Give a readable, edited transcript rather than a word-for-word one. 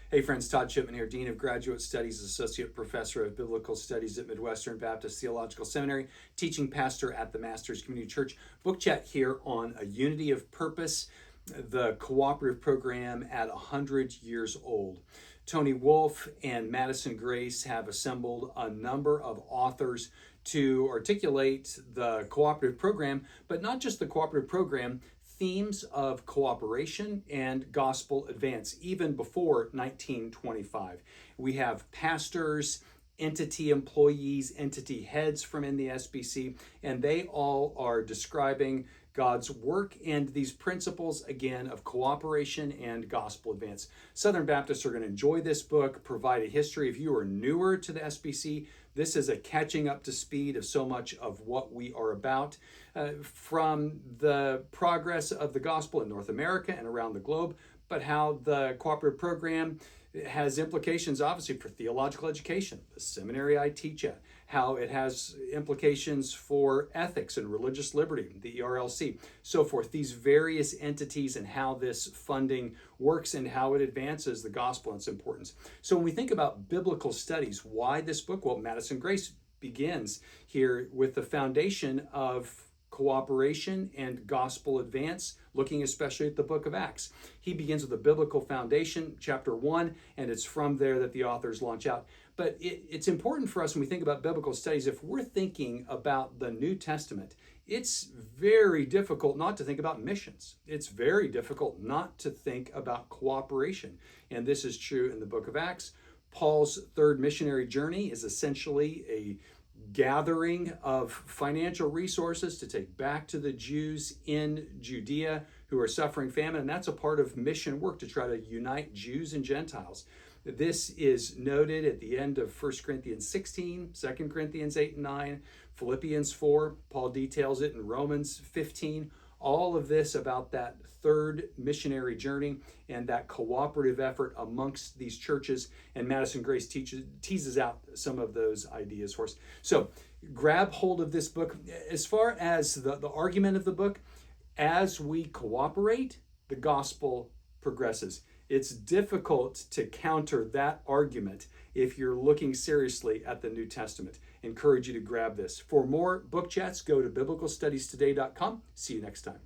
Hey friends, Todd Shipman here, Dean of Graduate Studies, Associate Professor of Biblical Studies at Midwestern Baptist Theological Seminary, teaching pastor at the Masters Community Church. Book chat here on A Unity of Purpose, the Cooperative program at 100 years old. Tony Wolfe and Madison Grace have assembled a number of authors to articulate the Cooperative program, but not just the Cooperative program, themes of cooperation and gospel advance, even before 1925. We have pastors, entity employees, entity heads from in the SBC, and they all are describing God's work and these principles, again, of cooperation and gospel advance. Southern Baptists are going to enjoy this book, provide a history. If you are newer to the SBC, this is a catching up to speed of so much of what we are about, from the progress of the gospel in North America and around the globe, but how the Cooperative program has implications, obviously, for theological education, the seminary I teach at, how it has implications for ethics and religious liberty, the ERLC, so forth, these various entities and how this funding works and how it advances the gospel and its importance. So when we think about biblical studies, why this book? Well, Madison Grace begins here with the foundation of cooperation and gospel advance, looking especially at the book of Acts. He begins with a biblical foundation, chapter 1, and it's from there that the authors launch out. But it's important for us when we think about biblical studies, if we're thinking about the New Testament, it's very difficult not to think about missions. It's very difficult not to think about cooperation. And this is true in the book of Acts. Paul's third missionary journey is essentially a gathering of financial resources to take back to the Jews in Judea who are suffering famine, and that's a part of mission work to try to unite Jews and Gentiles. This is noted at the end of 1 Corinthians 16, 2 Corinthians 8 and 9, Philippians 4, Paul details it in Romans 15, all of this about that third missionary journey and that cooperative effort amongst these churches. And Madison Grace teases out some of those ideas for us. So grab hold of this book. As far as the argument of the book, as we cooperate, the gospel progresses. It's difficult to counter that argument if you're looking seriously at the New Testament. Encourage you to grab this. For more book chats, go to biblicalstudiestoday.com. See you next time.